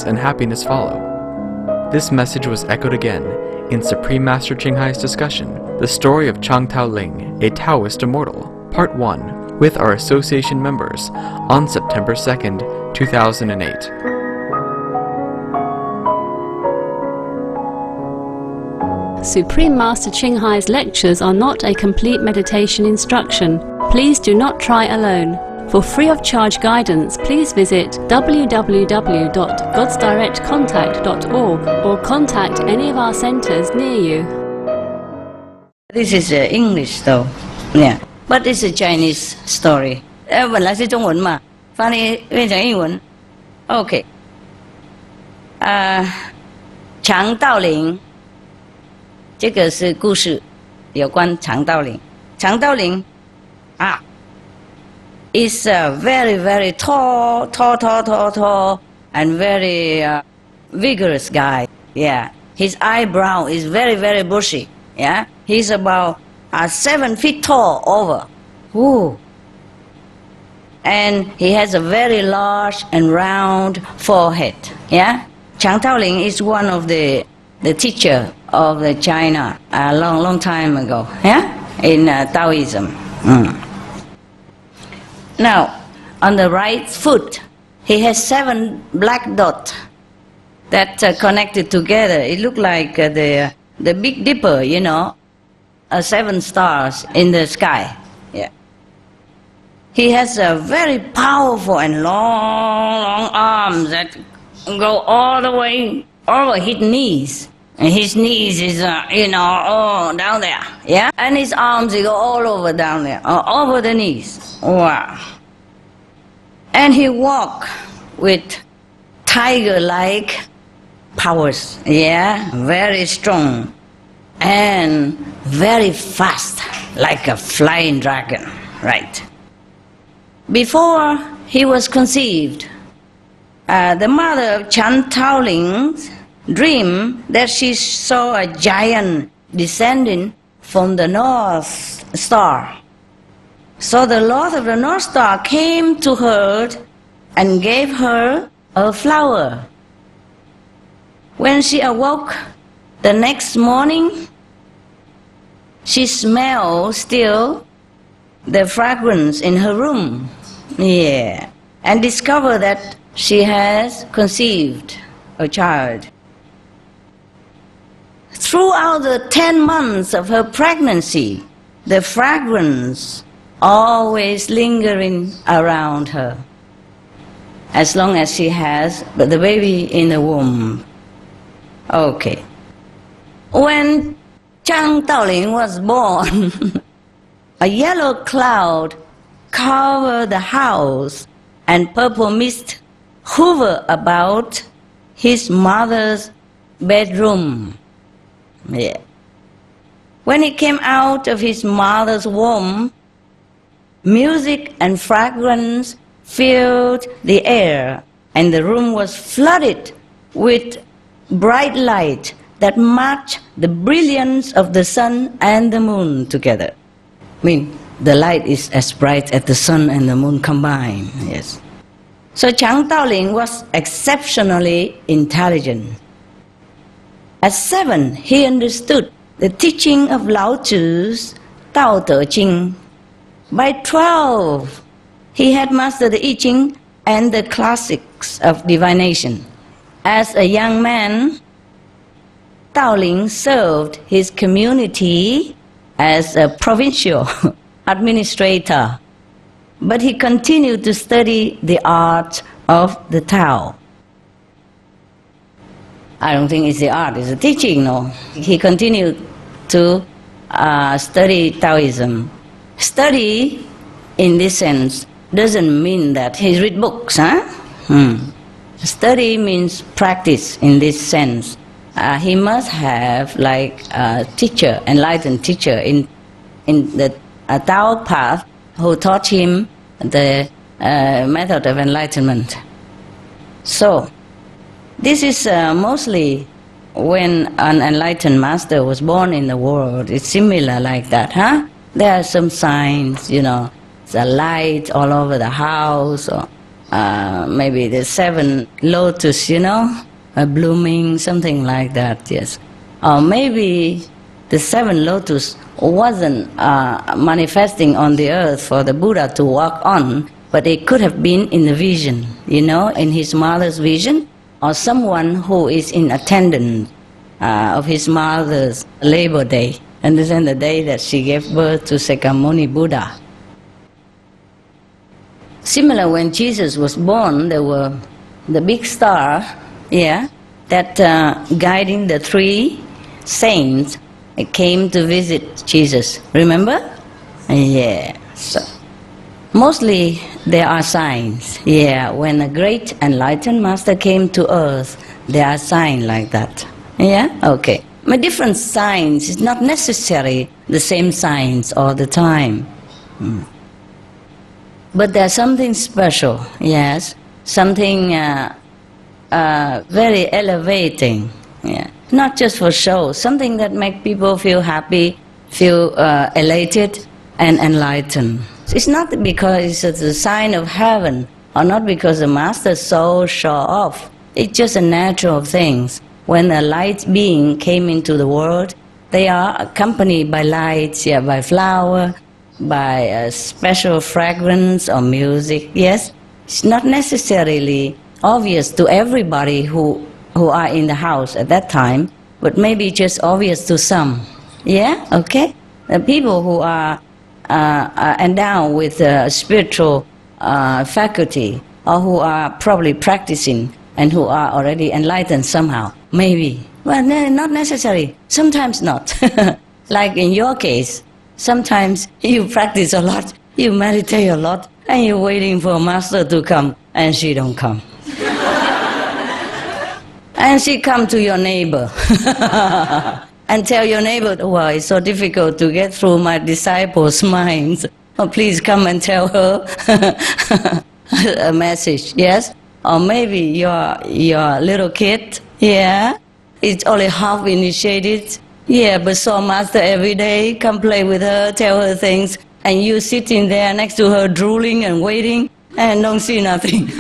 and happiness follow. This message was echoed again in Supreme Master Chinghai's discussion, The Story of Chang Tao Ling, a Taoist Immortal, Part 1, with our association members on September 2nd, 2008. Supreme Master Chinghai's lectures are not a complete meditation instruction. Please do not try alone. For free of charge guidance, please visit www.godsdirectcontact.org or contact any of our centers near you. This is English though, yeah, but it's a Chinese story. 本来是中文嘛，翻译变成英文。OK， 强道林，这个是故事，有关强道林。强道林啊。Is a very, very tall, and very vigorous guy. Yeah, his eyebrow is very, very bushy. Yeah, he's about 7 feet tall over. Ooh. And he has a very large and round forehead. Yeah, Chang Taoling is one of the teacher of the China a long time ago. Yeah, in Taoism. Now, on the right foot, he has 7 black dots that are connected together. It looks like the Big Dipper, you know, 7 stars in the sky. Yeah. He has a very powerful and long arms that go all the way over his knees. And his knees is, all down there, yeah? And his arms, they go all over down there, over the knees. Wow. And he walk with tiger-like powers, yeah? Very strong and very fast, like a flying dragon, right? Before he was conceived, the mother of Chan Taoling's dream that she saw a giant descending from the North Star. So the Lord of the North Star came to her and gave her a flower. When she awoke the next morning, she smelled still the fragrance in her room, yeah, and discovered that she has conceived a child. Throughout the 10 months of her pregnancy, the fragrance always lingering around her, as long as she has the baby in the womb. Okay. When Chang Taoling was born, a yellow cloud covered the house and purple mist hovered about his mother's bedroom. Yeah. When he came out of his mother's womb, music and fragrance filled the air, and the room was flooded with bright light that matched the brilliance of the sun and the moon together. I mean, the light is as bright as the sun and the moon combined, yes. So Chang Taoling was exceptionally intelligent. At 7, he understood the teaching of Lao Tzu's Tao Te Ching. By 12, he had mastered the I Ching and the classics of divination. As a young man, Taoling served his community as a provincial administrator, but he continued to study the art of the Tao. I don't think it's the art, it's the teaching, no. He continued to study Taoism. Study, in this sense, doesn't mean that he read books, huh? Study means practice in this sense. He must have like a teacher, enlightened teacher in the Tao path who taught him the method of enlightenment. So, this is mostly when an enlightened master was born in the world. It's similar like that, huh? There are some signs, you know, the light all over the house, or maybe the 7 lotus, blooming, something like that, yes. Or maybe the 7 lotus wasn't manifesting on the earth for the Buddha to walk on, but it could have been in the vision, in his mother's vision, or someone who is in attendance of his mother's Labor Day. Understand, the day that she gave birth to Sakyamuni Buddha. Similar, when Jesus was born, there were the big star, that guiding the 3 saints came to visit Jesus. Remember? Yeah. So, mostly there are signs. Yeah, when a great enlightened master came to earth, there are signs like that. Yeah? Okay. But different signs, it's not necessary the same signs all the time. But there's something special, yes, something very elevating, not just for show, something that makes people feel happy, feel elated and enlightened. It's not because it's a sign of heaven, or not because the master so show off. It's just a natural thing. When a light being came into the world, they are accompanied by lights, by flower, by a special fragrance or music. Yes, it's not necessarily obvious to everybody who are in the house at that time, but maybe just obvious to some. Yeah, okay. The people who are endowed with spiritual faculty, or who are probably practicing and who are already enlightened somehow, maybe. Well, not necessary. Sometimes not. Like in your case, sometimes you practice a lot, you meditate a lot, and you're waiting for a master to come, and she don't come. And she come to your neighbor and tell your neighbor, well, it's so difficult to get through my disciples' minds. Oh, please come and tell her a message, yes? Or maybe your little kid, it's only half initiated, but saw master every day, come play with her, tell her things, and you sitting there next to her drooling and waiting and don't see nothing.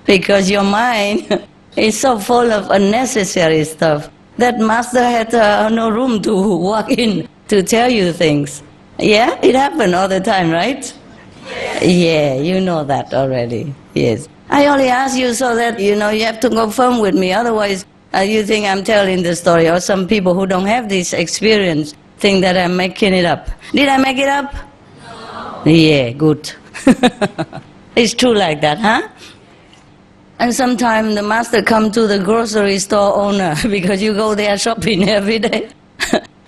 Because your mind is so full of unnecessary stuff that master had no room to walk in to tell you things. Yeah, it happened all the time, right? Yeah, you know that already, yes. I only ask you so that, you have to confirm with me, otherwise you think I'm telling the story, or some people who don't have this experience think that I'm making it up. Did I make it up? No. Yeah, good. It's true like that, huh? And sometimes the master come to the grocery store owner because you go there shopping every day.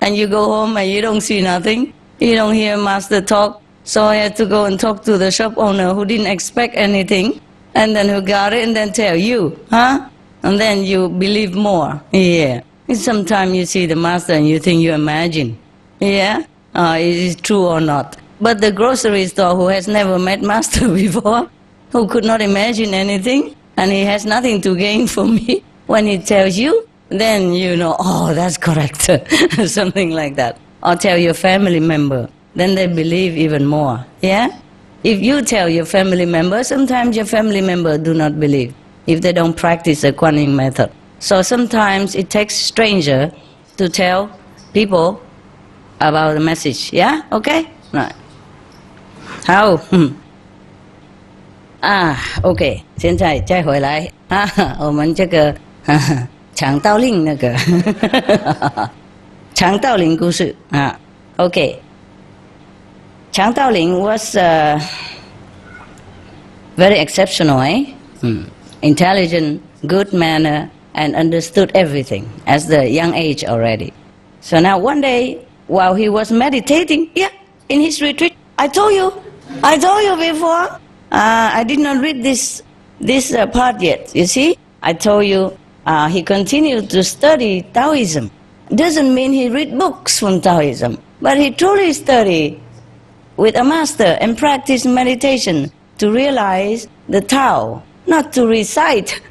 And you go home and you don't see nothing. You don't hear master talk. So I had to go and talk to the shop owner who didn't expect anything. And then who got it and then tell you, huh? And then you believe more. Yeah. Sometimes you see the master and you think you imagine. Yeah? Is it true or not? But the grocery store who has never met master before, who could not imagine anything, and he has nothing to gain from me, when he tells you, then you know, oh, that's correct. Something like that. Or tell your family member, then they believe even more. Yeah? If you tell your family member, sometimes your family member do not believe if they don't practice the Kuan method. So sometimes it takes stranger to tell people about the message. Yeah? Okay? Right. How? OK， 现在再回来我们这个强盗令那个强盗令故事OK， 强盗令 was very exceptional, intelligent, good manner, and understood everything at the young age already. So now one day, while he was meditating, in his retreat, I told you before. I did not read this part yet. You see, I told you he continued to study Taoism. Doesn't mean he read books from Taoism, but he truly studied with a master and practiced meditation to realize the Tao, not to recite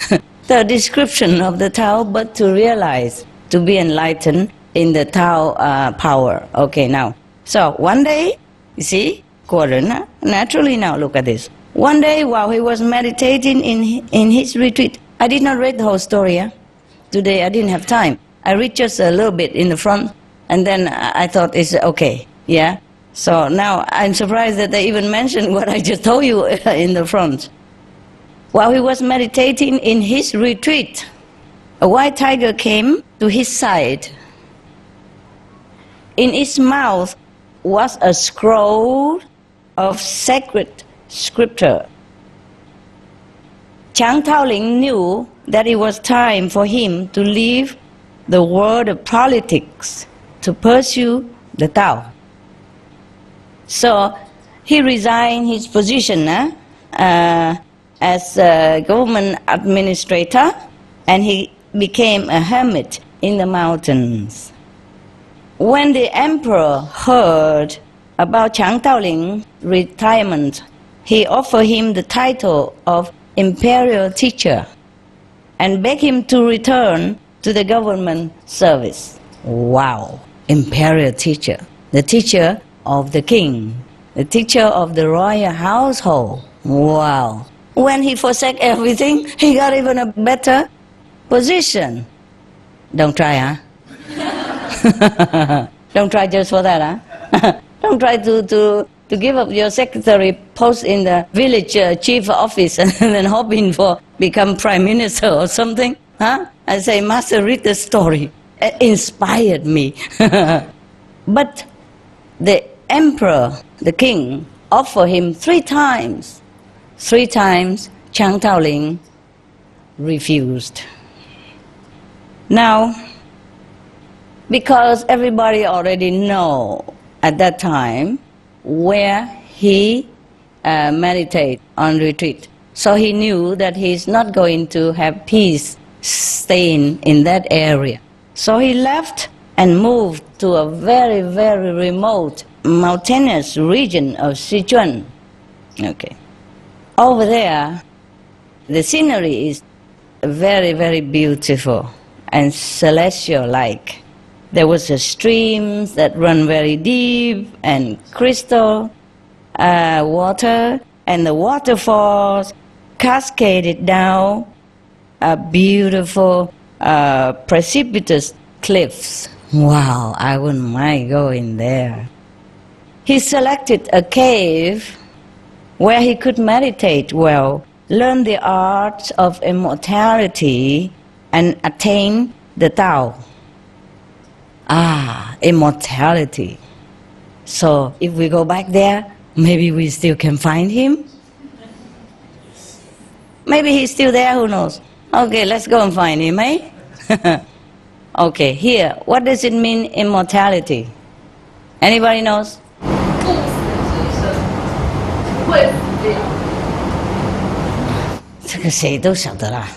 the description of the Tao, but to realize, to be enlightened in the Tao power. Okay, now, so one day, you see, naturally now, look at this. One day while he was meditating in his retreat, I did not read the whole story. Today I didn't have time. I read just a little bit in the front, and then I thought it's okay. Yeah. So now I'm surprised that they even mentioned what I just told you in the front. While he was meditating in his retreat, a white tiger came to his side. In its mouth was a scroll of sacred scripture. Chang Taoling knew that it was time for him to leave the world of politics to pursue the Tao. So he resigned his position as a government administrator, and he became a hermit in the mountains. When the emperor heard about Chang Taoling's retirement, he offered him the title of imperial teacher and begged him to return to the government service. Wow, imperial teacher, the teacher of the king, the teacher of the royal household. Wow. When he forsake everything, he got even a better position. Don't try, huh? Don't try just for that, huh? Don't try to give up your secretary post in the village chief office and then hoping for become prime minister or something, huh? I say, Master, read the story. It inspired me. But the emperor, the king, offered him 3 times. 3 times Chang Taoling refused. Now, because everybody already know at that time where he meditate on retreat, so he knew that he's not going to have peace staying in that area. So he left and moved to a very, very remote mountainous region of Sichuan. Okay. Over there, the scenery is very, very beautiful and celestial-like. There was a stream that run very deep and crystal water, and the waterfalls cascaded down beautiful precipitous cliffs. Wow, I wouldn't mind going there. He selected a cave where he could meditate well, learn the art of immortality, and attain the Tao. Immortality. So if we go back there, maybe we still can find him. Maybe he's still there, who knows? Okay, let's go and find him, eh? Okay, here, what does it mean, immortality? Anybody knows? 这个谁都晓得啦，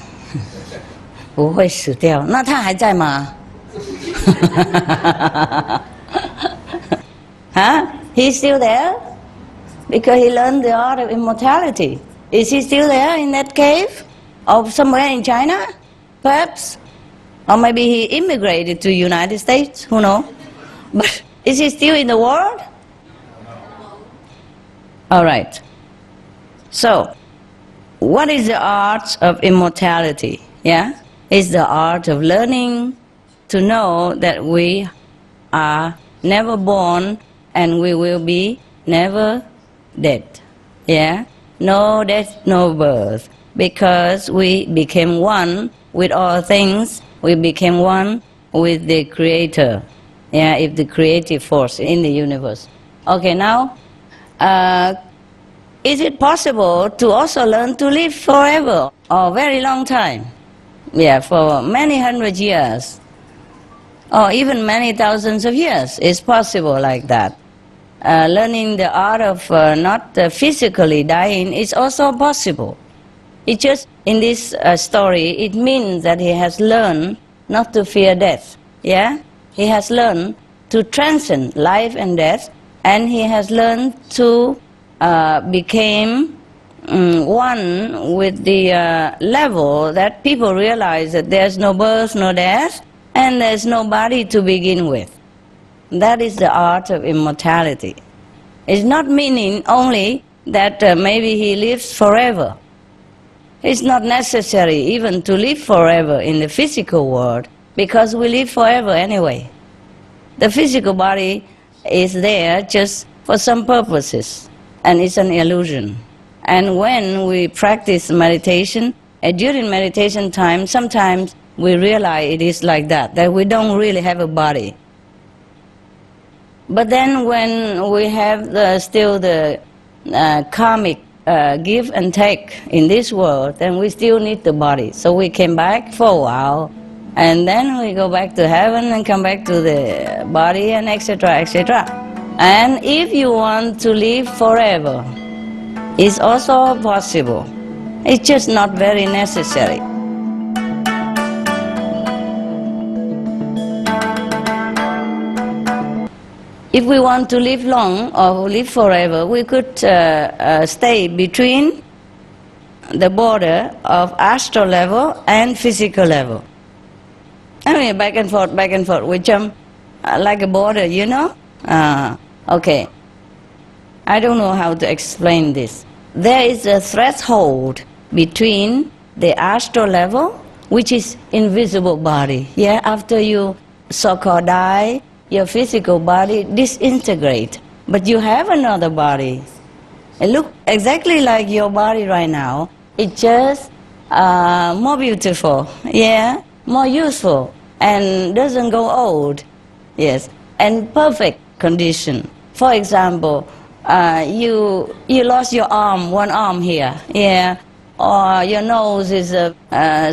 不会死掉。那他还在吗？ Huh? He's still there? Because he learned the art of immortality. Is he still there in that cave? Or somewhere in China? Perhaps? Or maybe he immigrated to the United States? Who knows? But is he still in the world? All right. So, what is the art of immortality? Yeah? It's the art of learning to know that we are never born and we will be never dead. Yeah? No death, no birth. Because we became one with all things, we became one with the Creator. Yeah, if the creative force in the universe. Okay, now, is it possible to also learn to live forever or very long time? Yeah, for many hundred years or even many thousands of years. It's possible like that. Learning the art of not physically dying is also possible. It just, in this story, it means that he has learned not to fear death. Yeah? He has learned to transcend life and death, and he has learned to become one with the level that people realize that there's no birth, no death, and there's no body to begin with. That is the art of immortality. It's not meaning only that maybe he lives forever. It's not necessary even to live forever in the physical world, because we live forever anyway. The physical body is there just for some purposes, and it's an illusion. And when we practice meditation, during meditation time, sometimes we realize it is like that we don't really have a body. But then when we have still the karmic give and take in this world, then we still need the body. So we came back for a while, and then we go back to heaven and come back to the body, and etc., etc. And if you want to live forever, it's also possible. It's just not very necessary. If we want to live long or live forever, we could stay between the border of astral level and physical level. I mean, back and forth, we jump like a border, you know? Okay. I don't know how to explain this. There is a threshold between the astral level, which is invisible body. Yeah, after you so-called die, your physical body disintegrate, but you have another body. It looks exactly like your body right now. It's just more beautiful, yeah, more useful, and doesn't go old, yes, and perfect condition. For example, you lost your arm, one arm here, yeah, or your nose is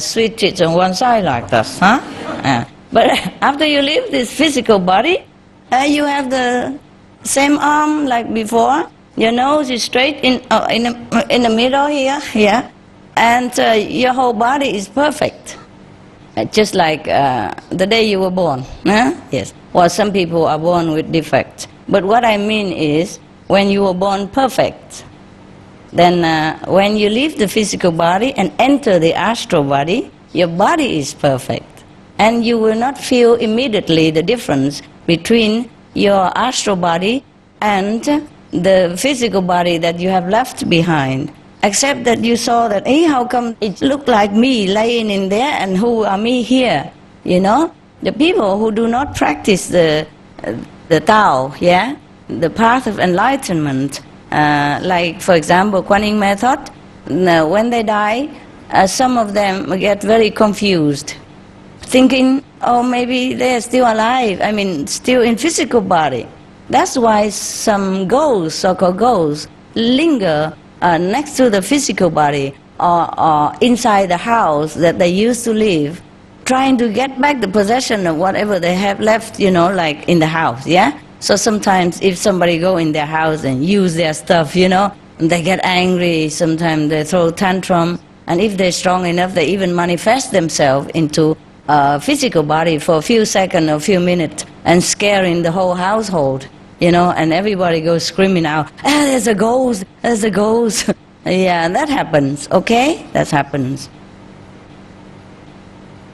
switched on one side like this, huh? But after you leave this physical body, you have the same arm like before. Your nose is straight in the middle here, yeah, and your whole body is perfect, just like the day you were born. Yes. Well, some people are born with defects, but what I mean is, when you were born perfect, then when you leave the physical body and enter the astral body, your body is perfect. And you will not feel immediately the difference between your astral body and the physical body that you have left behind, except that you saw that, hey, how come it looked like me laying in there, and who are me here? You know, the people who do not practice the Tao, yeah, the path of enlightenment, like for example Kuan Yin method, when they die, some of them get very confused, thinking, oh, maybe they're still alive, I mean, still in physical body. That's why some ghosts, so-called ghosts, linger next to the physical body or inside the house that they used to live, trying to get back the possession of whatever they have left, you know, like in the house, yeah? So sometimes if somebody go in their house and use their stuff, you know, they get angry, sometimes they throw tantrum, and if they're strong enough, they even manifest themselves into physical body for a few seconds or a few minutes and scaring the whole household, you know, and everybody goes screaming out, there's a ghost, there's a ghost. Yeah, that happens, okay? That happens.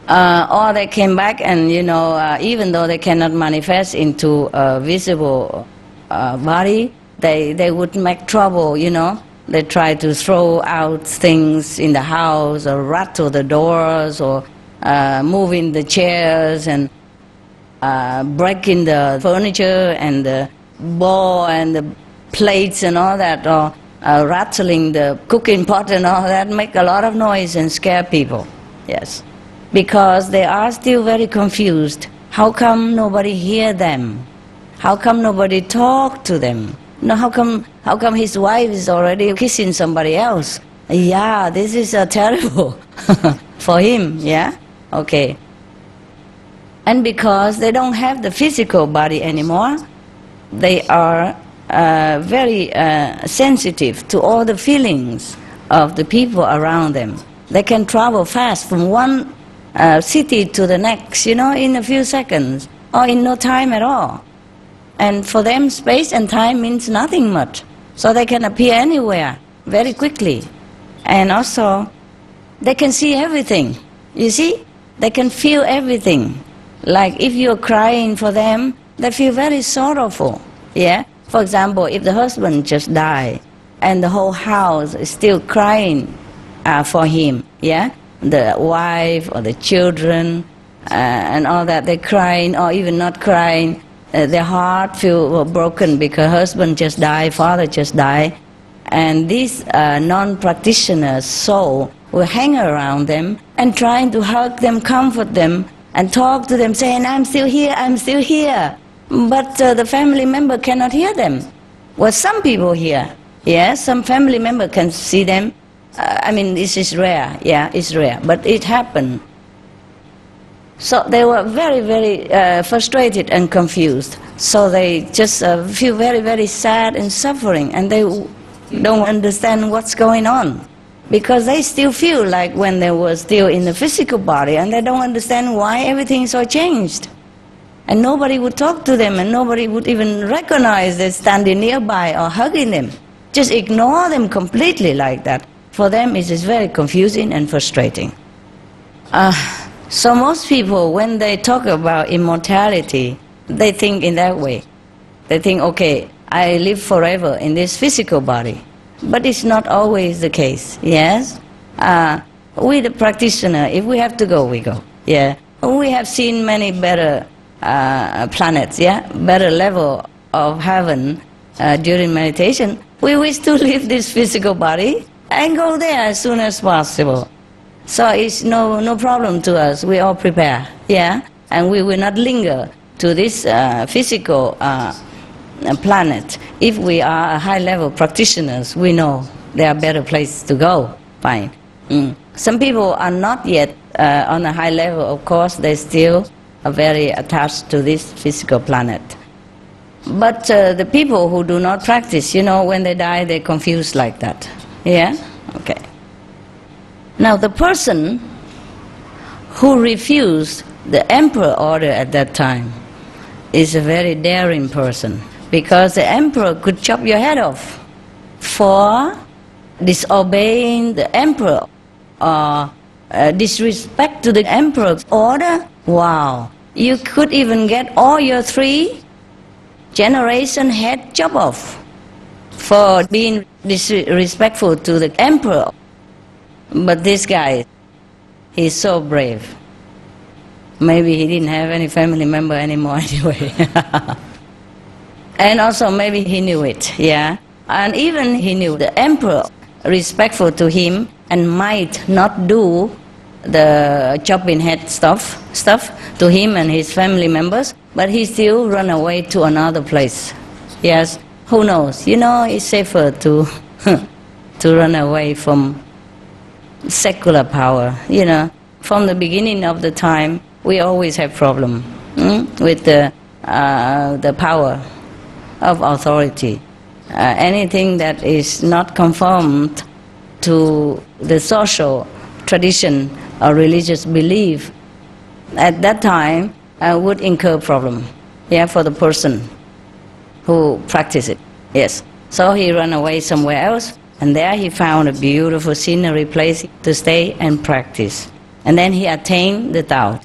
Or they came back and, you know, even though they cannot manifest into a visible body, they would make trouble, you know. They try to throw out things in the house or rattle the doors or moving the chairs and breaking the furniture and the bowl and the plates and all that, or rattling the cooking pot and all that, make a lot of noise and scare people, yes. Because they are still very confused. How come nobody hear them? How come nobody talk to them? No, how come his wife is already kissing somebody else? Yeah, this is terrible for him, yeah? Okay. And because they don't have the physical body anymore, they are very sensitive to all the feelings of the people around them. They can travel fast from one city to the next, you know, in a few seconds, or in no time at all. And for them, space and time means nothing much. So they can appear anywhere very quickly. And also, they can see everything. You see? They can feel everything. Like if you're crying for them, they feel very sorrowful. Yeah? For example, if the husband just died, and the whole house is still crying for him, yeah? The wife or the children and all that, they're crying or even not crying. Their heart feel broken because husband just died, father just died. And this non-practitioner's soul will hang around them and trying to hug them, comfort them, and talk to them, saying, I'm still here, I'm still here. But the family member cannot hear them. Well, some people hear. Yes, some family member can see them. I mean, this is rare. Yeah, it's rare. But it happened. So they were very, very frustrated and confused. So they just feel very, very sad and suffering. And they don't understand what's going on. Because they still feel like when they were still in the physical body. And they don't understand why everything is so changed. And nobody would talk to them. And nobody would even recognize they're standing nearby or hugging them. Just ignore them completely like that. For them, it is very confusing and frustrating. So most people, when they talk about immortality, they think in that way. They think, okay, I live forever in this physical body. But it's not always the case, yes? We, the practitioner, if we have to go, we go. Yeah. We have seen many better planets, yeah? Better level of heaven during meditation. We wish to leave this physical body and go there as soon as possible. So it's no problem to us. We all prepare, yeah? And we will not linger to this physical planet. If we are high-level practitioners, we know there are better places to go. Fine. Some people are not yet on a high level, of course. They still are very attached to this physical planet. But the people who do not practice, you know, when they die, they're confused like that. Yeah? Okay. Now, the person who refused the emperor order at that time is a very daring person, because the emperor could chop your head off for disobeying the emperor or disrespect to the emperor's order. Wow. You could even get all your 3 generation head chopped off for being disrespectful to the emperor. But this guy, he's so brave. Maybe he didn't have any family member anymore anyway. And also maybe he knew it, yeah. And even he knew the emperor respectful to him and might not do the chopping head stuff to him and his family members, but he still run away to another place. Yes, who knows? You know, it's safer to to run away from secular power. You know, from the beginning of the time, we always have problem with the power of authority. Anything that is not conformed to the social tradition or religious belief at that time would incur problem, yeah, for the person who practiced it. Yes. So he ran away somewhere else, and there he found a beautiful scenery place to stay and practice. And then he attained the Tao.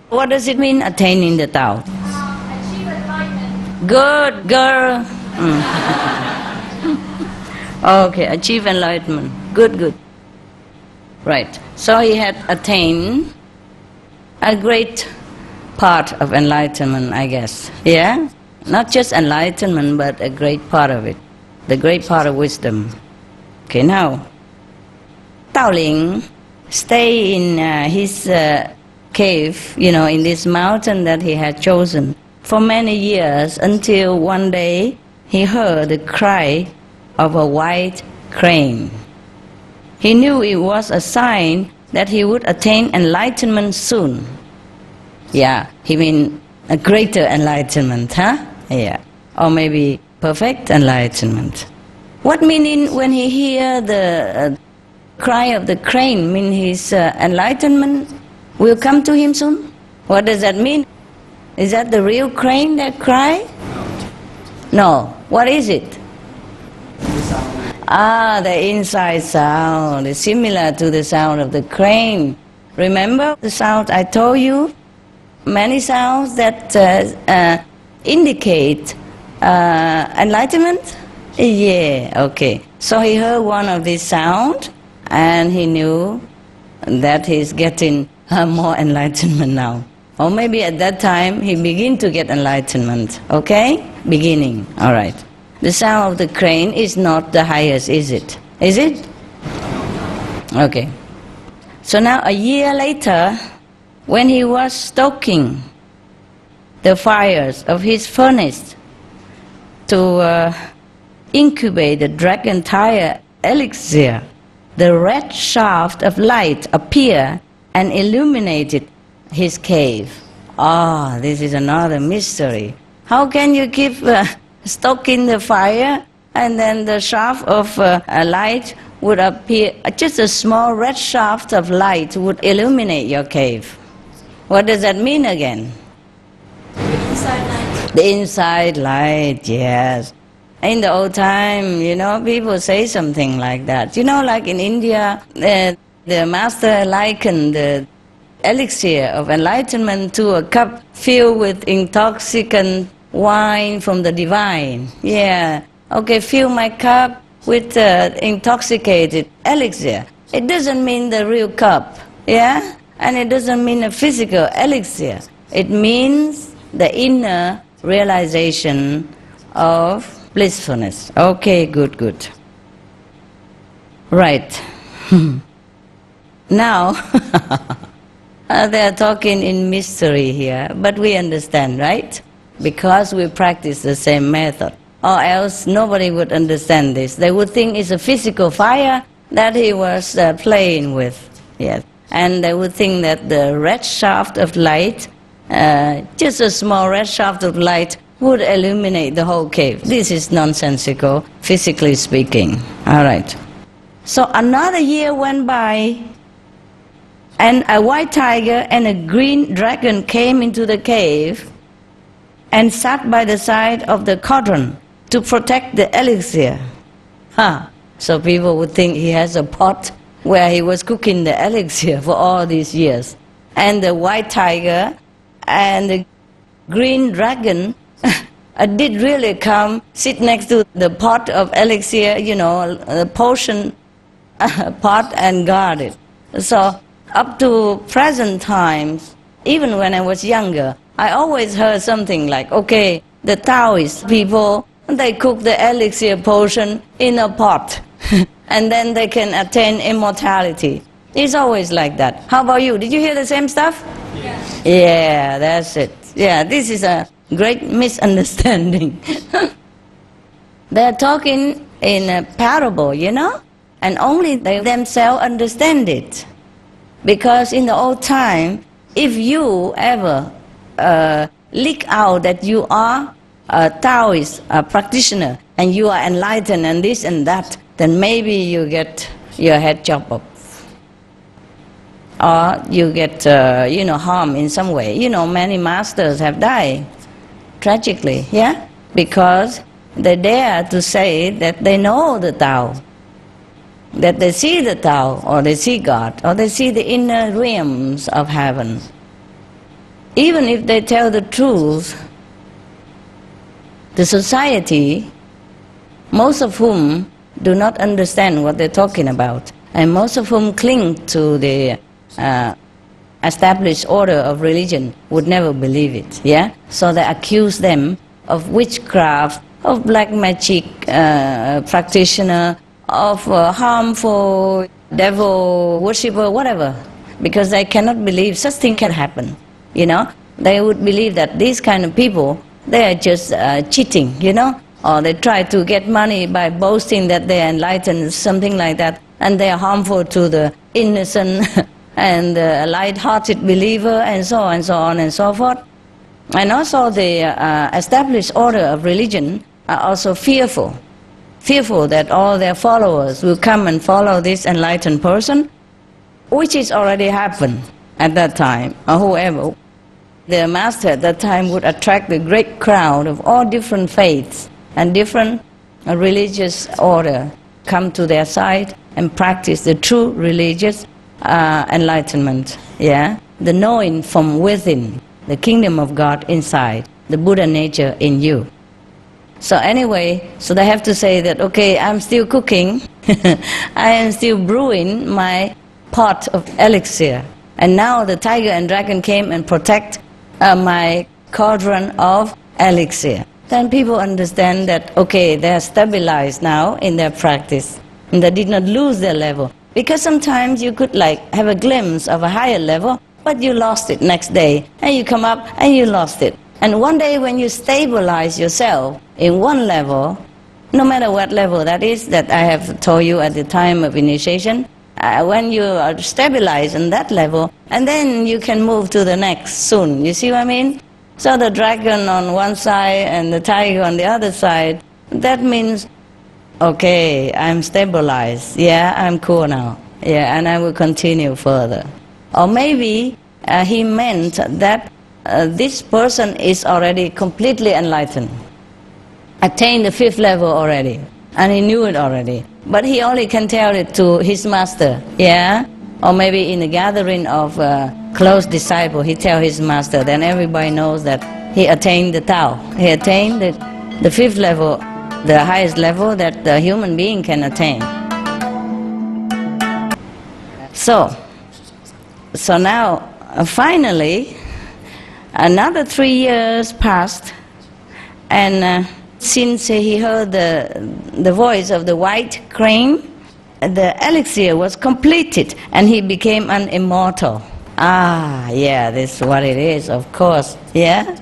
What does it mean, attaining the Tao? Achieve enlightenment. Good girl. Okay, achieve enlightenment. Good. Right. So he had attained a great part of enlightenment, I guess. Yeah? Not just enlightenment, but a great part of it. The great part of wisdom. Okay, now, Tao Ling stayed in his cave, you know, in this mountain that he had chosen for many years, until one day he heard the cry of a white crane. He knew it was a sign that he would attain enlightenment soon. Yeah, he mean a greater enlightenment, huh? Yeah, or maybe perfect enlightenment. What meaning when he hear the cry of the crane? Mean his enlightenment will come to him soon? What does that mean? Is that the real crane that cry? No. What is it? The inside sound is similar to the sound of the crane. Remember the sound I told you? Many sounds that indicate enlightenment. Yeah, okay. So he heard one of these sound, and he knew that he's getting more enlightenment now. Or maybe at that time he began to get enlightenment. Okay? Beginning. All right. The sound of the crane is not the highest, is it? Is it? Okay. So now a year later, when he was stoking the fires of his furnace to incubate the dragon tire elixir, the red shaft of light appeared and illuminated his cave. Ah, this is another mystery. How can you keep stoking the fire and then the shaft of light would appear, just a small red shaft of light would illuminate your cave? What does that mean again? Inside light. The inside light, yes. In the old time, people say something like that. Like in India, the master likened the elixir of enlightenment to a cup filled with intoxicant wine from the divine. Yeah, okay, fill my cup with intoxicated elixir. It doesn't mean the real cup, yeah? And it doesn't mean a physical elixir. It means the inner realization of blissfulness. Okay, good. Right. Now, they are talking in mystery here, but we understand, right? Because we practice the same method. Or else nobody would understand this. They would think it's a physical fire that he was playing with. Yes. And they would think that the red shaft of light, just a small red shaft of light, would illuminate the whole cave. This is nonsensical, physically speaking. All right. So another year went by, and a white tiger and a green dragon came into the cave and sat by the side of the cauldron to protect the elixir. So people would think he has a pot where he was cooking the elixir for all these years. And the white tiger and the green dragon did really come, sit next to the pot of elixir, the potion pot, and guard it. So up to present times, even when I was younger, I always heard something like, okay, the Taoist people, they cook the elixir potion in a pot and then they can attain immortality. It's always like that. How about you? Did you hear the same stuff? Yeah. Yeah, that's it. Yeah, this is a great misunderstanding. They're talking in a parable, and only they themselves understand it. Because in the old time, if you ever leak out that you are a Taoist practitioner and you are enlightened and this and that, then maybe you get your head chopped off. Or you get, harmed in some way. Many masters have died, tragically, yeah? Because they dare to say that they know the Tao, that they see the Tao, or they see God, or they see the inner realms of heaven. Even if they tell the truth, the society, most of whom do not understand what they're talking about, and most of whom cling to the established order of religion, would never believe it, yeah? So they accuse them of witchcraft, of black magic practitioner, of harmful devil worshipper, whatever, because they cannot believe such thing can happen, They would believe that these kind of people, they are just cheating, or they try to get money by boasting that they are enlightened, something like that, and they are harmful to the innocent and light-hearted believer, and so on and so on and so forth. And also the established order of religion are also fearful that all their followers will come and follow this enlightened person, which is already happened at that time, or whoever. The master at that time would attract the great crowd of all different faiths and different religious order, come to their side and practice the true religious enlightenment, yeah? The knowing from within, the kingdom of God inside, the Buddha nature in you. So anyway, so they have to say that, okay, I'm still cooking, I am still brewing my pot of elixir. And now the tiger and dragon came and protect my cauldron of elixir. Then people understand that, okay, they are stabilized now in their practice, and they did not lose their level. Because sometimes you could like have a glimpse of a higher level, but you lost it next day, and you come up and you lost it. And one day when you stabilize yourself in one level, no matter what level that is, that I have told you at the time of initiation, when you are stabilized in that level, and then you can move to the next soon. You see what I mean? So the dragon on one side and the tiger on the other side, that means, okay, I'm stabilized, yeah, I'm cool now, yeah, and I will continue further. Or maybe he meant that this person is already completely enlightened, attained the 5th level already, and he knew it already. But he only can tell it to his master, yeah? Or maybe in a gathering of close disciples, he tell his master, then everybody knows that he attained the Tao. He attained the 5th level, the highest level that the human being can attain. So now, finally, another 3 years passed, and since he heard the voice of the white crane, the elixir was completed, and he became an immortal. Ah, yeah, this is what it is, of course, yeah?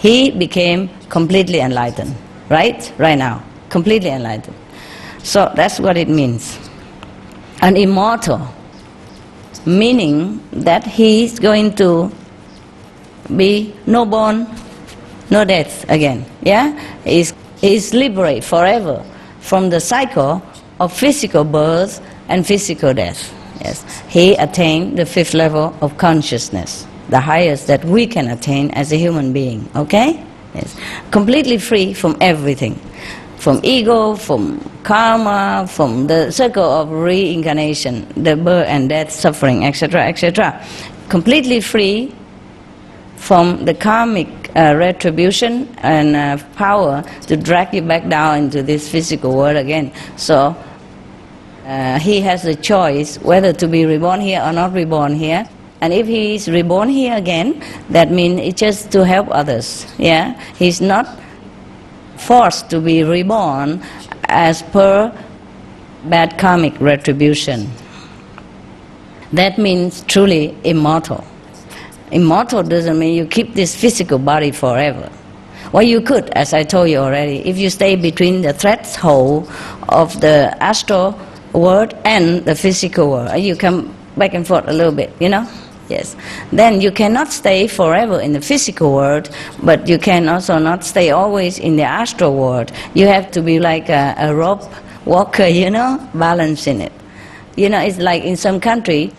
He became completely enlightened, right? Right now, completely enlightened. So that's what it means. An immortal, meaning that he's going to be no born, no death again, yeah? He's liberated forever from the cycle of physical birth and physical death. Yes, he attained the 5th level of consciousness, the highest that we can attain as a human being, okay? Yes, completely free from everything, from ego, from karma, from the circle of reincarnation, the birth and death, suffering, etc., etc. Completely free from the karmic retribution and power to drag you back down into this physical world again. So he has a choice whether to be reborn here or not reborn here. And if he is reborn here again, that means it's just to help others. Yeah, he's not forced to be reborn as per bad karmic retribution. That means truly immortal. Immortal doesn't mean you keep this physical body forever. Well, you could, as I told you already, if you stay between the threshold of the astral world and the physical world. You come back and forth a little bit, you know? Yes. Then you cannot stay forever in the physical world, but you can also not stay always in the astral world. You have to be like a rope walker, you know, balancing it. You know, it's like in some country,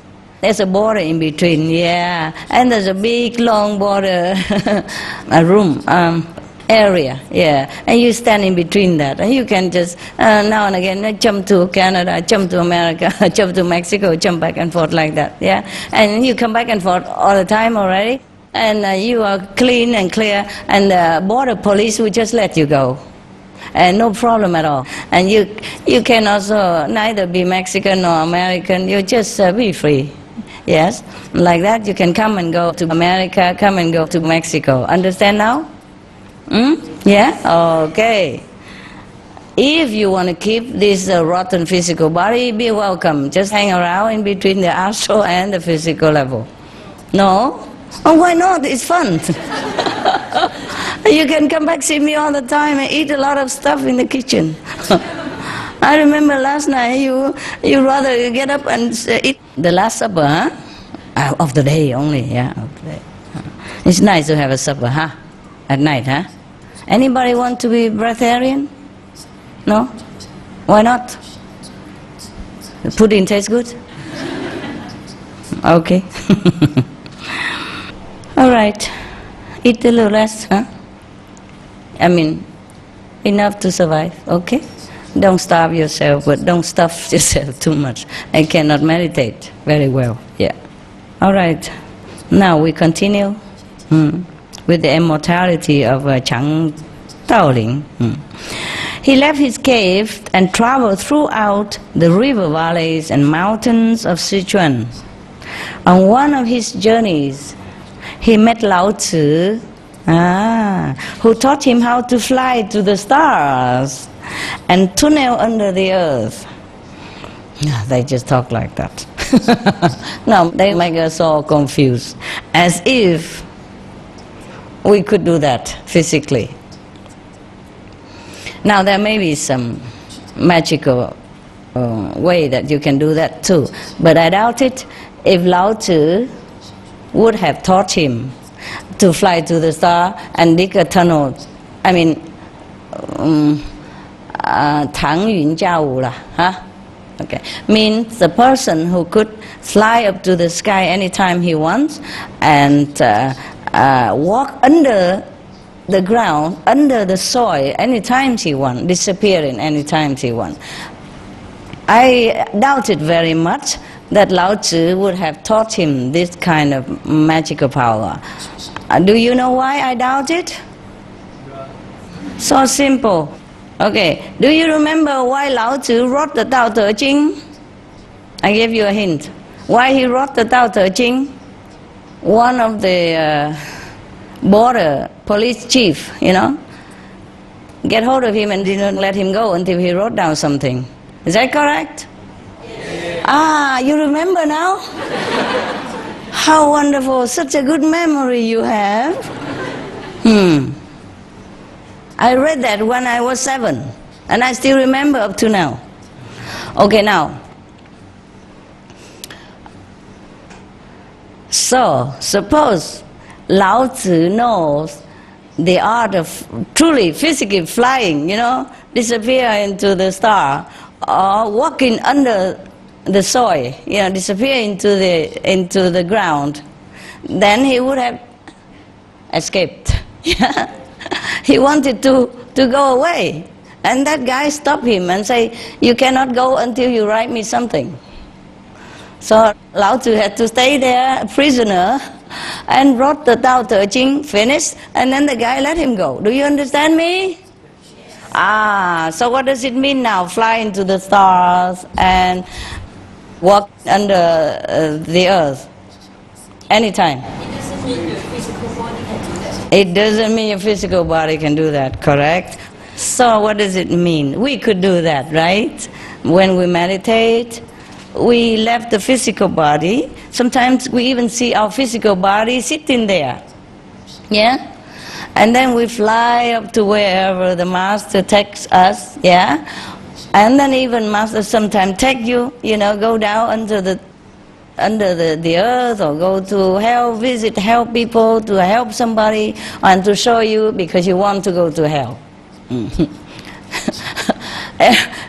there's a border in between, yeah, and there's a big long border, a room, area, yeah, and you stand in between that, and you can just now and again jump to Canada, jump to America, jump to Mexico, jump back and forth like that, yeah, and you come back and forth all the time already, and you are clean and clear, and the border police will just let you go. And no problem at all. And you can also neither be Mexican nor American, you just be free. Yes, like that you can come and go to America, come and go to Mexico. Understand now? Yeah? Okay. If you want to keep this rotten physical body, be welcome. Just hang around in between the astral and the physical level. No? Oh, why not? It's fun. You can come back, see me all the time, and eat a lot of stuff in the kitchen. I remember last night you rather get up and eat the last supper, huh? Of the day only, yeah. Of the day. It's nice to have a supper, huh? At night, huh? Anybody want to be breatharian? No? Why not? The pudding tastes good? Okay. All right. Eat a little less, huh? I mean, enough to survive, okay? Don't starve yourself, but don't stuff yourself too much. I cannot meditate very well, yeah. All right. Now we continue with the immortality of Daoling. He left his cave and traveled throughout the river valleys and mountains of Sichuan. On one of his journeys, he met Lao Tzu, who taught him how to fly to the stars and tunnel under the earth. They just talk like that. No, they make us all confused, as if we could do that physically. Now there may be some magical way that you can do that too, but I doubt it. If Lao Tzu would have taught him to fly to the star and dig a tunnel, I mean, 腾云驾雾啦, huh? Okay, means the person who could fly up to the sky anytime he wants and walk under the ground, under the soil, anytime he wants, disappear in any time he wants. I doubt it very much that Lao Tzu would have taught him this kind of magical power. Do you know why I doubt it? So simple. Okay, do you remember why Lao Tzu wrote the Tao Te Ching? I gave you a hint. Why he wrote the Tao Te Ching? One of the border police chief, get hold of him and didn't let him go until he wrote down something. Is that correct? Yes. You remember now? How wonderful, such a good memory you have. I read that when I was 7, and I still remember up to now. Okay, now. So, suppose Lao Tzu knows the art of truly physically flying, disappear into the star, or walking under the soil, disappear into the ground, then he would have escaped. He wanted to go away, and that guy stopped him and say, "You cannot go until you write me something." So Lao Tzu had to stay there, a prisoner, and wrote the Tao Te Ching, finished, and then the guy let him go. Do you understand me? So what does it mean now? Fly into the stars and walk under the earth anytime. It doesn't mean your physical body can do that, correct? So what does it mean? We could do that, right? When we meditate, we left the physical body. Sometimes we even see our physical body sitting there. Yeah? And then we fly up to wherever the master takes us, yeah? And then even master sometimes take you, go down under the earth, or go to hell, help people, to help somebody, and to show you because you want to go to hell.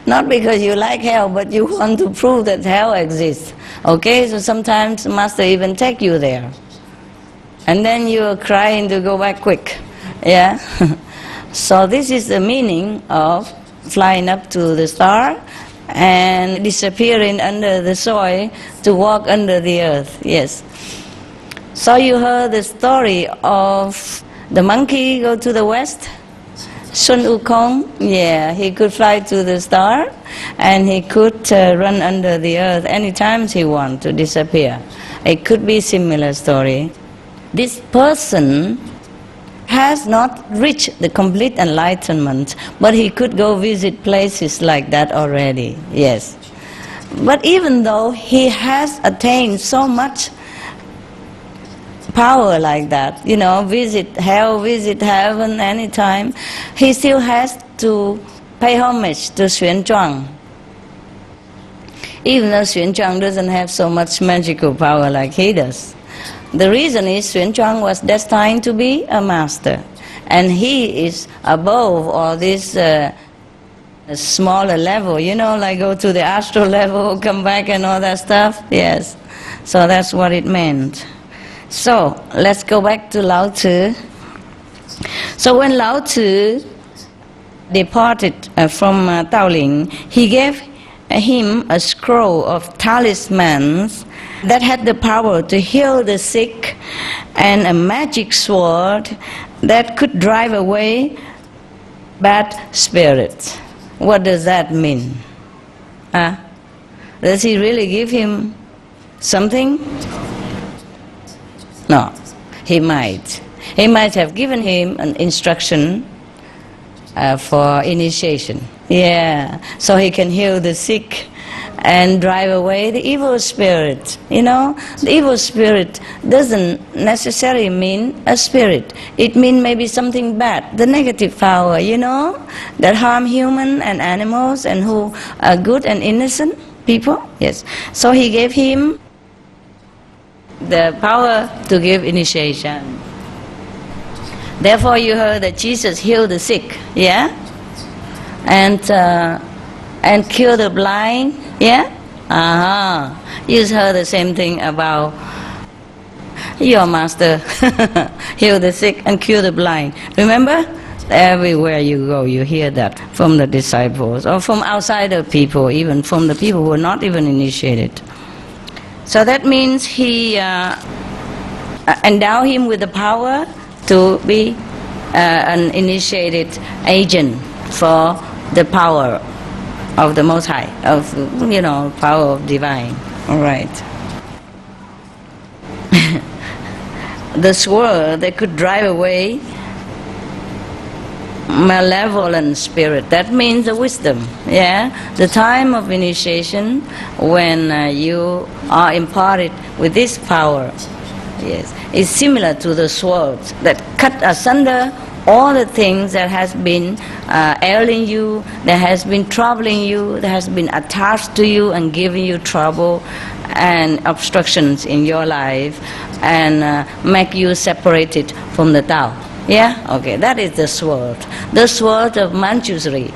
Not because you like hell, but you want to prove that hell exists. Okay, so sometimes master even take you there. And then you're crying to go back quick. Yeah? So this is the meaning of flying up to the star and disappearing under the soil to walk under the earth. Yes. So you heard the story of the monkey go to the west? Sun Wukong, yeah, he could fly to the star and he could run under the earth any time he wants to disappear. It could be a similar story. This person has not reached the complete enlightenment, but he could go visit places like that already, yes. But even though he has attained so much power like that, visit hell, visit heaven anytime, he still has to pay homage to Xuan Zhuang. Even though Xuan Zhuang doesn't have so much magical power like he does. The reason is Xuan Zhuang was destined to be a master, and he is above all this smaller level, like go to the astral level, come back and all that stuff. Yes, so that's what it meant. So let's go back to Lao Tzu. So when Lao Tzu departed from Daoling, he gave him a scroll of talismans that had the power to heal the sick, and a magic sword that could drive away bad spirit. What does that mean? Does he really give him something? No, he might. He might have given him an instruction for initiation. Yeah, so he can heal the sick and drive away the evil spirit. You know, the evil spirit doesn't necessarily mean a spirit. It means maybe something bad, the negative power, you know, that harm human and animals and who are good and innocent people. Yes. So he gave him the power to give initiation. Therefore you heard that Jesus healed the sick, yeah? And cure the blind, yeah? You heard the same thing about your master. Heal the sick and cure the blind. Remember? Everywhere you go, you hear that from the disciples or from outsider people, even from the people who are not even initiated. So that means he endowed him with the power to be an initiated agent for the power of the Most High, of, you know, power of divine. All right. The sword that could drive away malevolent spirit. That means the wisdom. Yeah, the time of initiation when you are imparted with this power. Yes, is similar to the sword that cut asunder all the things that has been ailing you, that has been troubling you, that has been attached to you and giving you trouble and obstructions in your life, and make you separated from the Tao. Yeah? Okay, that is the sword. The sword of Manjushri,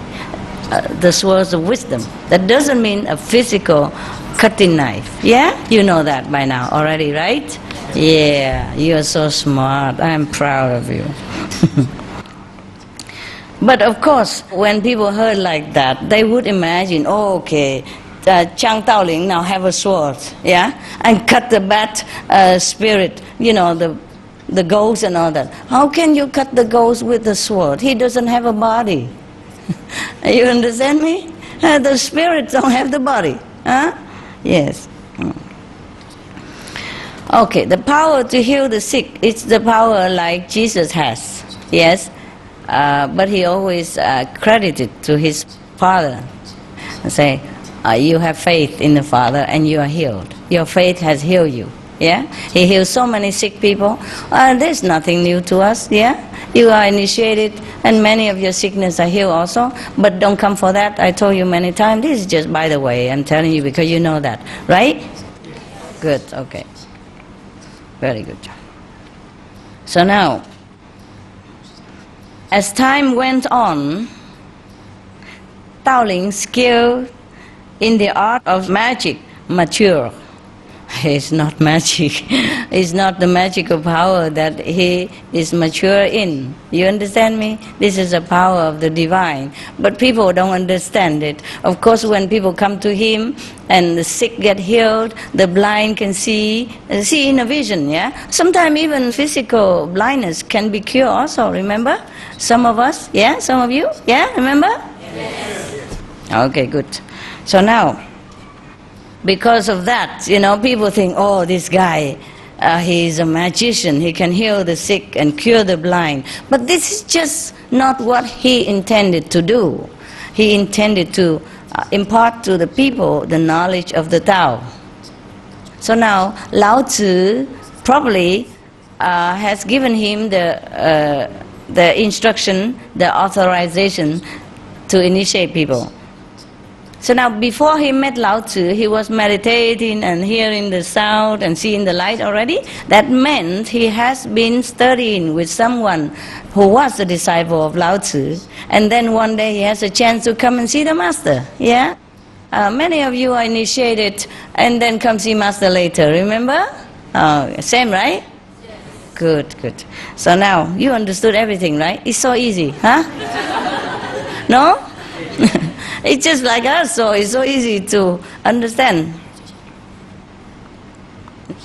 the sword of wisdom. That doesn't mean a physical cutting knife. Yeah? You know that by now already, right? Yeah, you're so smart. I'm proud of you. But of course, when people heard like that, they would imagine, oh, okay, Chang Taoling now have a sword, yeah, and cut the bad spirit, you know, the ghost and all that. How can you cut the ghost with the sword? He doesn't have a body. You understand me? The spirits don't have the body. Huh? Yes. Okay, the power to heal the sick, it's the power like Jesus has. Yes. But he always credited to his Father and say, you have faith in the Father and you are healed. Your faith has healed you. Yeah, he heals so many sick people. There's nothing new to us. Yeah, you are initiated, and many of your sickness are healed also. But don't come for that. I told you many times. This is just by the way. I'm telling you because you know that, right? Good. Okay. Very good. So now, as time went on, Taoling's skill in the art of magic matured. It's not magic. It's not the magical power that he is mature in. You understand me? This is a power of the divine. But people don't understand it. Of course, when people come to him and the sick get healed, the blind can see in a vision, yeah? Sometimes even physical blindness can be cured also, remember? Some of us, yeah? Some of you, yeah? Remember? Yes. Okay, good. So now, because of that, you know, people think, oh, this guy, he's a magician, he can heal the sick and cure the blind. But this is just not what he intended to do. He intended to impart to the people the knowledge of the Tao. So now, Lao Tzu probably has given him the instruction, the authorization to initiate people. So now, before he met Lao Tzu, he was meditating and hearing the sound and seeing the light already. That meant he has been studying with someone who was a disciple of Lao Tzu. And then one day he has a chance to come and see the master. Yeah? Many of you are initiated and then come see master later, remember? Same, right? Yes. Good, good. So now, you understood everything, right? It's so easy, huh? No? It's just like us, so it's so easy to understand.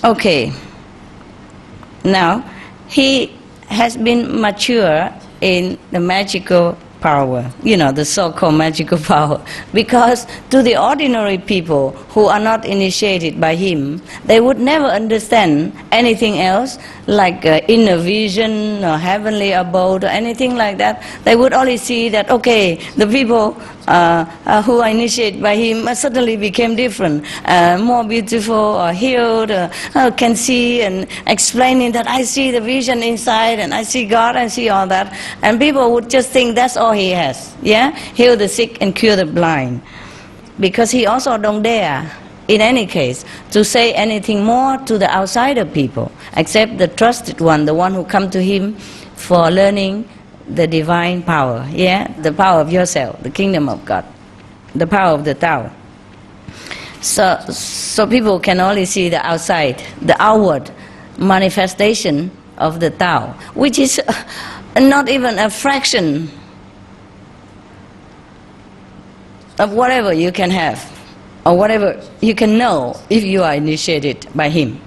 Okay. Now, he has been mature in the magical power, the so-called magical power. Because to the ordinary people who are not initiated by him, they would never understand anything else like inner vision or heavenly abode or anything like that. They would only see that, okay, the people who are initiated by him suddenly became different, more beautiful or healed, can see and explaining that I see the vision inside and I see God, I see all that. And people would just think that's all he has, heal the sick and cure the blind. Because he also don't dare, in any case, to say anything more to the outsider people, except the trusted one, the one who come to him for learning the divine power, the power of yourself, the kingdom of God, the power of the Tao. So people can only see the outside, the outward manifestation of the Tao, which is not even a fraction of whatever you can have, or whatever you can know if you are initiated by him.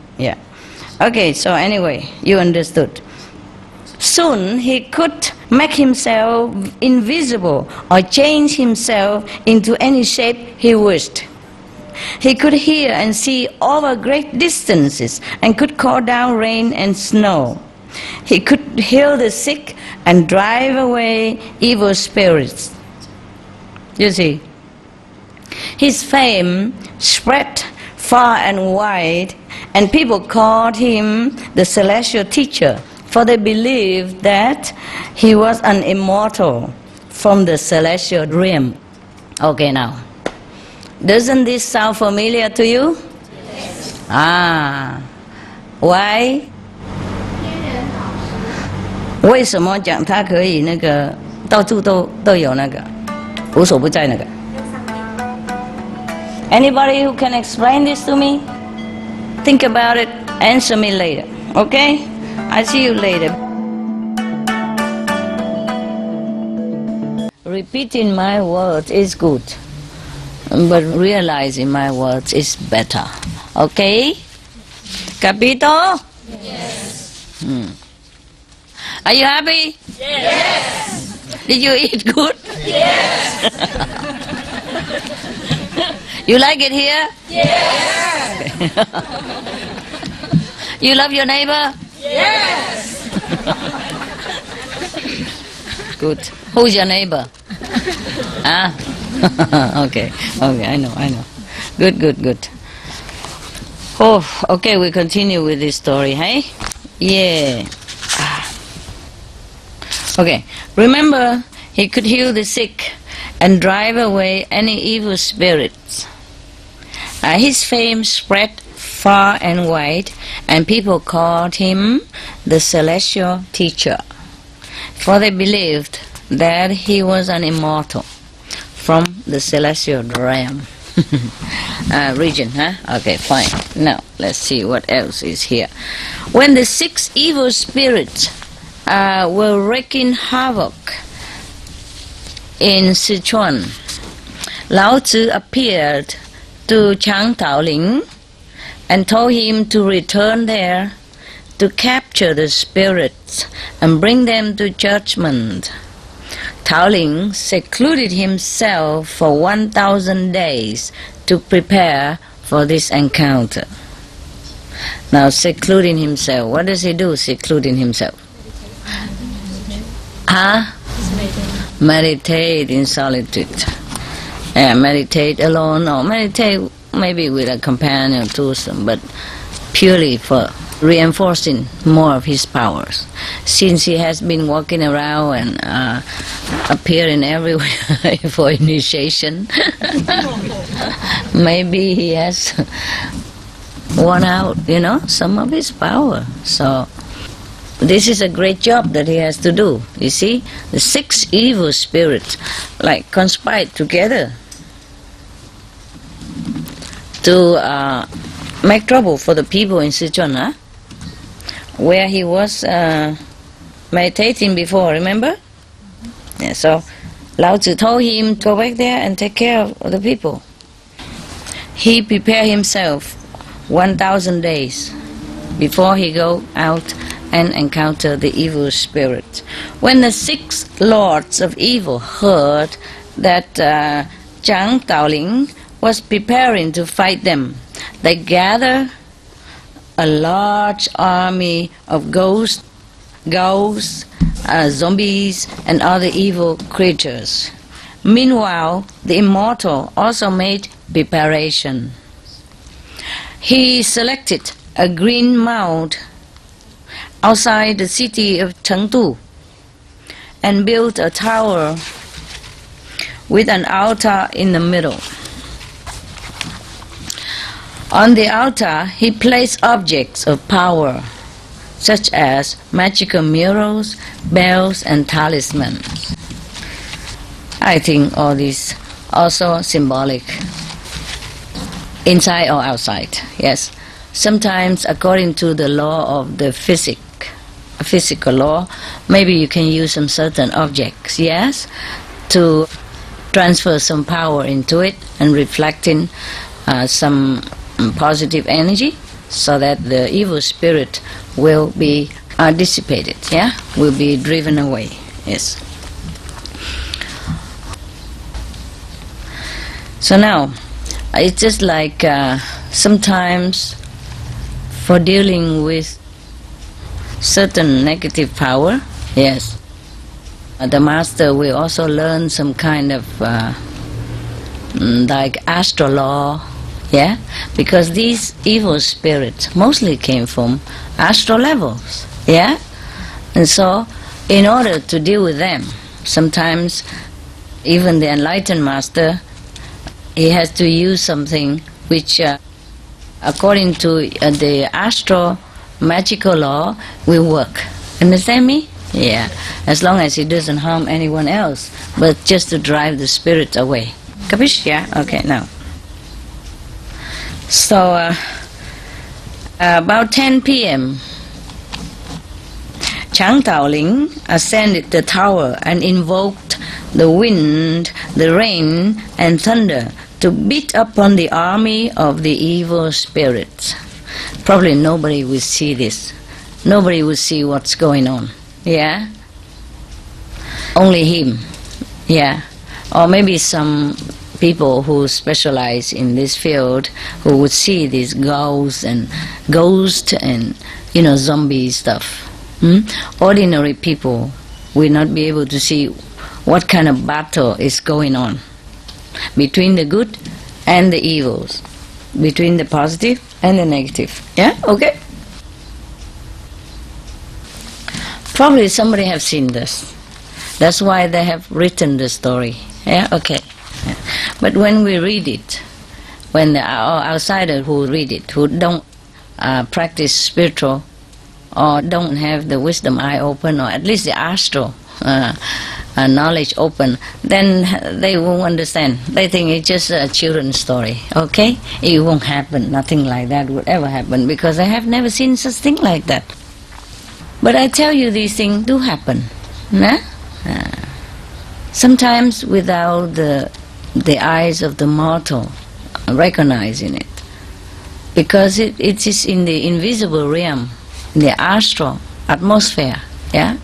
Okay, so anyway, you understood. Soon he could make himself invisible or change himself into any shape he wished. He could hear and see over great distances and could call down rain and snow. He could heal the sick and drive away evil spirits. You see, his fame spread far and wide, and people called him the celestial teacher, for they believed that he was an immortal from the celestial realm. Okay, now, doesn't this sound familiar to you? Yes. Why? 为什么讲他可以那个到处都有那个无所不在那个 Anybody who can explain this to me? Think about it, answer me later, okay? I'll see you later. Repeating my words is good, but realizing my words is better, okay? Capito? Yes. Are you happy? Yes. Did you eat good? Yes. You like it here? Yes. You love your neighbor? Yes. Good. Who's your neighbor? Okay, I know. Good. Oh, okay, we continue with this story, hey? Yeah. Okay, remember, he could heal the sick and drive away any evil spirits. His fame spread far and wide, and people called him the celestial teacher, for they believed that he was an immortal from the celestial realm. Region, huh? Okay, fine. Now, let's see what else is here. When the 6 evil spirits were wreaking havoc in Sichuan, Lao Tzu appeared to Chang Taoling and told him to return there to capture the spirits and bring them to judgment. Taoling secluded himself for 1,000 days to prepare for this encounter. Now, secluding himself, what does he do, secluding himself? Meditate in solitude. Meditate alone, or meditate maybe with a companion too, but purely for reinforcing more of his powers. Since he has been walking around and appearing everywhere for initiation, maybe he has worn out, some of his power. So this is a great job that he has to do. You see, the 6 evil spirits conspired together to make trouble for the people in Sichuan, where he was meditating before, remember? Yeah, so Lao Tzu told him to go back there and take care of the people. He prepared himself 1,000 days before he go out and encounter the evil spirit. When the 6 lords of evil heard that Chang Taoling was preparing to fight them, they gathered a large army of ghosts, zombies, and other evil creatures. Meanwhile, the immortal also made preparation. He selected a green mound outside the city of Chengdu and built a tower with an altar in the middle. On the altar, he placed objects of power, such as magical mirrors, bells, and talismans. I think all these also symbolic, inside or outside, yes. Sometimes, according to the law of the physical law, maybe you can use some certain objects, yes, to transfer some power into it and reflecting some positive energy, so that the evil spirit will be dissipated, yeah, will be driven away, yes. So now, it's just like sometimes for dealing with certain negative power, yes, the master will also learn some kind of like astral law, yeah, because these evil spirits mostly came from astral levels, yeah, and so in order to deal with them, sometimes even the enlightened master, he has to use something which according to the astral magical law will work. Understand me? Yeah, as long as it doesn't harm anyone else, but just to drive the spirit away. Capish? Yeah? Okay, now. So, about 10 p.m., Chang Taoling ascended the tower and invoked the wind, the rain, and thunder to beat upon the army of the evil spirits. Probably nobody will see this. Nobody will see what's going on. Yeah? Only him. Yeah. Or maybe some people who specialize in this field who would see these ghosts and zombie stuff. Ordinary people will not be able to see what kind of battle is going on between the good and the evils, between the positive and the negative. Yeah? Okay? Probably somebody have seen this. That's why they have written the story. Yeah? Okay. Yeah. But when we read it, when the outsider who read it, who don't practice spiritual or don't have the wisdom eye open, or at least the astral knowledge open, then they won't understand. They think it's just a children's story, okay? It won't happen, nothing like that would ever happen, because they have never seen such thing like that. But I tell you, these things do happen. Nah? Sometimes without the eyes of the mortal recognizing it, because it is in the invisible realm, in the astral atmosphere, yeah?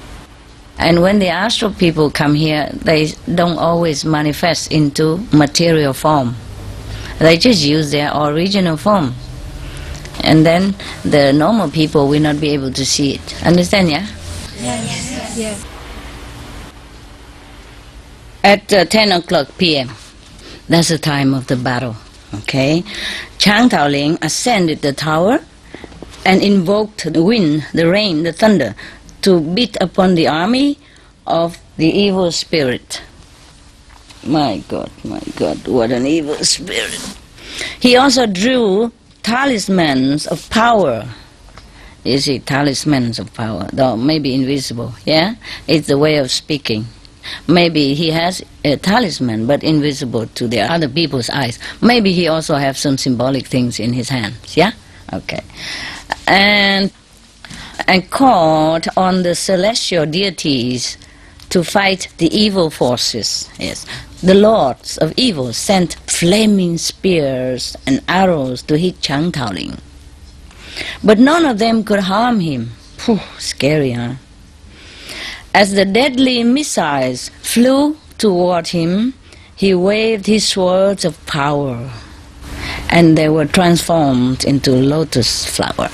And when the astral people come here, they don't always manifest into material form. They just use their original form. And then the normal people will not be able to see it. Understand, yeah? Yes. Yes. At 10 o'clock p.m., that's the time of the battle, okay? Chang Taoling ascended the tower and invoked the wind, the rain, the thunder, to beat upon the army of the evil spirit. My God, what an evil spirit. He also drew talismans of power. You see, talismans of power, though maybe invisible, yeah? It's the way of speaking. Maybe he has a talisman, but invisible to the other people's eyes. Maybe he also has some symbolic things in his hands, yeah? Okay. And called on the celestial deities to fight the evil forces. Yes, the lords of evil sent flaming spears and arrows to hit Chang Taoling, but none of them could harm him. Phew, scary, huh? As the deadly missiles flew toward him, he waved his swords of power, and they were transformed into lotus flower.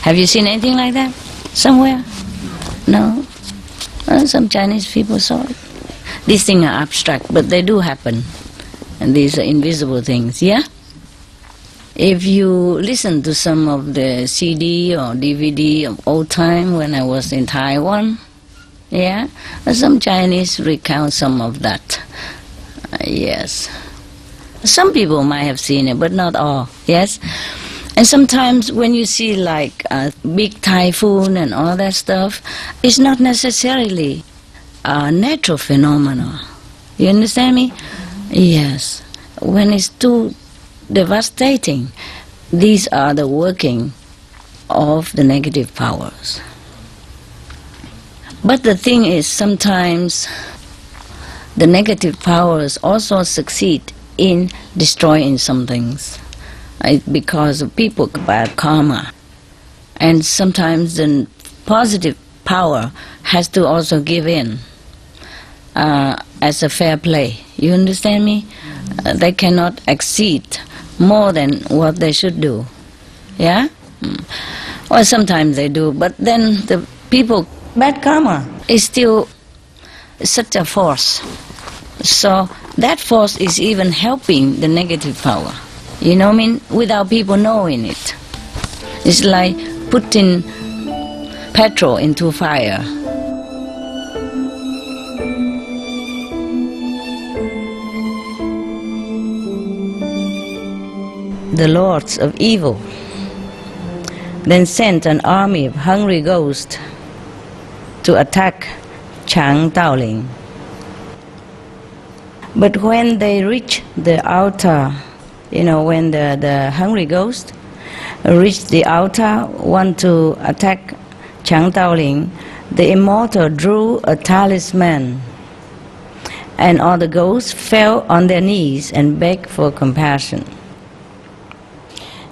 Have you seen anything like that somewhere? No? Well, some Chinese people saw it. These things are abstract, but they do happen. And these are invisible things, yeah? If you listen to some of the CD or DVD of old time when I was in Taiwan, yeah, some Chinese recount some of that. Yes. Some people might have seen it, but not all, yes? And sometimes when you see like a big typhoon and all that stuff, it's not necessarily a natural phenomena. You understand me? Yes. When it's too devastating, these are the working of the negative powers. But the thing is, sometimes the negative powers also succeed in destroying some things. Because of people bad karma. And sometimes the positive power has to also give in as a fair play. You understand me? They cannot exceed more than what they should do. Yeah? Or sometimes they do, but then the people, bad karma is still such a force. So that force is even helping the negative power. You know what I mean? Without people knowing it. It's like putting petrol into fire. The lords of evil then sent an army of hungry ghosts to attack Chang Daoling. But when they reached the altar, you know, when the hungry ghost reached the altar, want to attack Chang Daoling, the immortal drew a talisman, and all the ghosts fell on their knees and begged for compassion.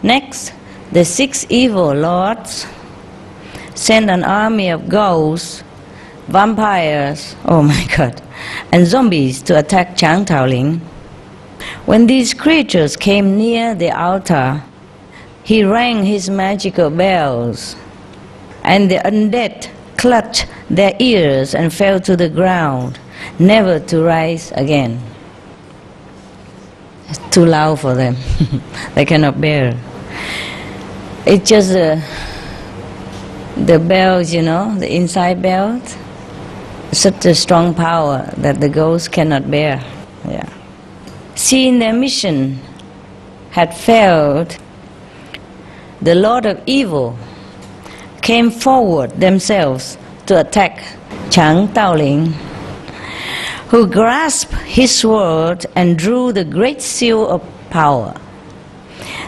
Next, the 6 evil lords sent an army of ghosts, vampires, oh my God, and zombies to attack Chang Daoling. When these creatures came near the altar, he rang his magical bells, and the undead clutched their ears and fell to the ground, never to rise again. It's too loud for them. They cannot bear. It's just the bells, you know, the inside bells. Such a strong power that the ghosts cannot bear. Yeah. Seeing their mission had failed, the Lord of Evil came forward themselves to attack Chang Daoling, who grasped his sword and drew the great seal of power.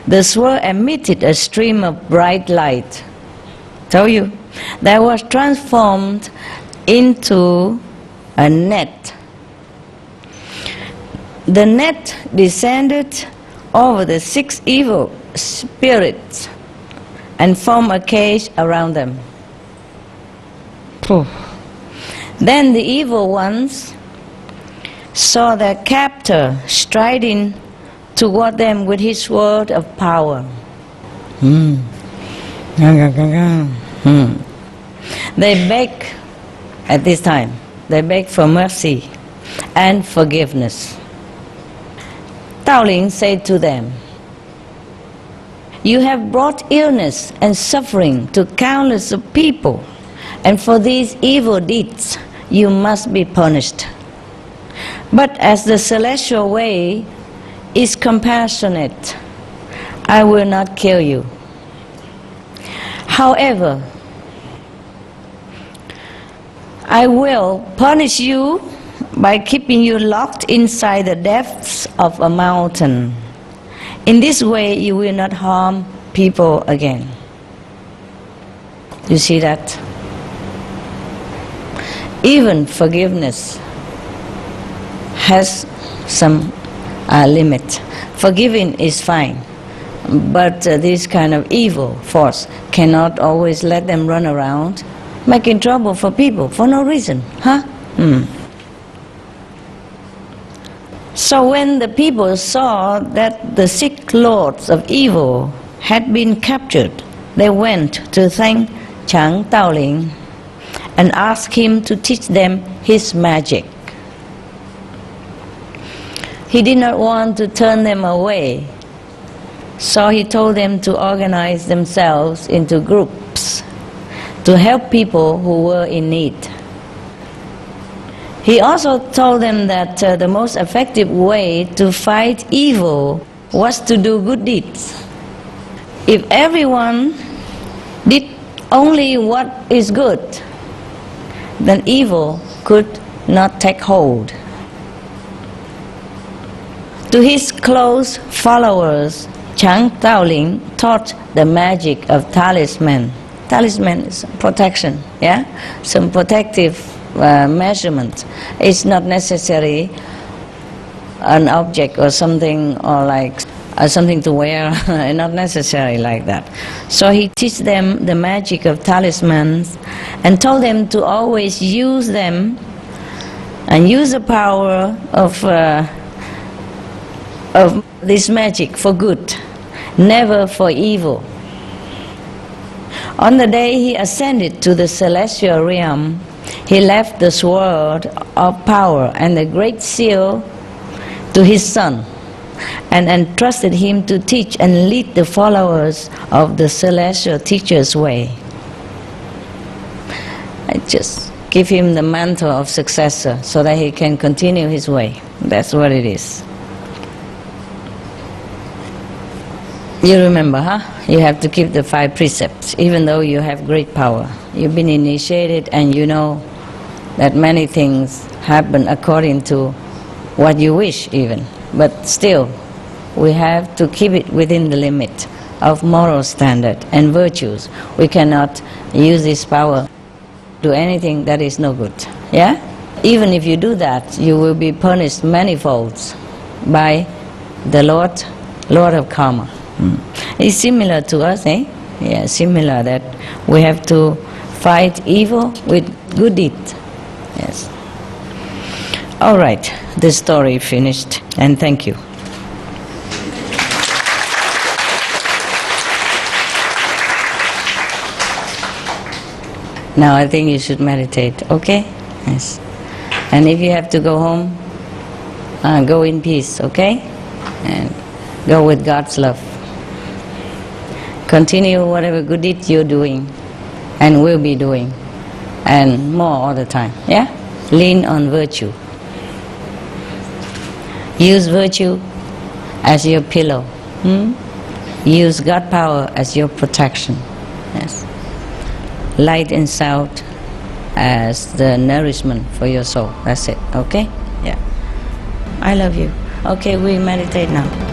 The sword emitted a stream of bright light. Told you, that was transformed into a net. The net descended over the 6 evil spirits and formed a cage around them. Then the evil ones saw their captor striding toward them with his sword of power. They beg at this time. They beg for mercy and forgiveness. Daoling said to them, "You have brought illness and suffering to countless of people, and for these evil deeds you must be punished. But as the celestial way is compassionate, I will not kill you. However, I will punish you by keeping you locked inside the depths of a mountain. In this way you will not harm people again." You see that? Even forgiveness has some limit. Forgiving is fine, But this kind of evil force cannot always let them run around making trouble for people for no reason, huh? So when the people saw that the 6 lords of evil had been captured, they went to thank Chang Taoling and asked him to teach them his magic. He did not want to turn them away, so he told them to organize themselves into groups to help people who were in need. He also told them that the most effective way to fight evil was to do good deeds. If everyone did only what is good, then evil could not take hold. To his close followers, Chang Taoling taught the magic of talisman. Talisman is protection, yeah? Some protective measurement. It's not necessarily an object or something, or like something to wear, not necessarily like that. So he teach them the magic of talismans and told them to always use them and use the power of this magic for good, never for evil. On the day he ascended to the celestial realm, he left the sword of power and the great seal to his son and entrusted him to teach and lead the followers of the celestial teacher's way. I just give him the mantle of successor so that he can continue his way. That's what it is. You remember, huh? You have to keep the 5 precepts, even though you have great power. You've been initiated and you know that many things happen according to what you wish even. But still, we have to keep it within the limit of moral standard and virtues. We cannot use this power to do anything that is no good. Yeah? Even if you do that, you will be punished manifolds by the Lord of Karma. It's similar to us, eh? Yeah, similar, that we have to fight evil with good deeds. Yes. All right, the story finished, and thank you. Now I think you should meditate, okay? Yes. And if you have to go home, go in peace, okay? And go with God's love. Continue whatever good deeds you're doing and will be doing, and more all the time, yeah? Lean on virtue. Use virtue as your pillow. Use God power as your protection. Yes. Light and sound as the nourishment for your soul. That's it, okay? Yeah. I love you. Okay, we meditate now.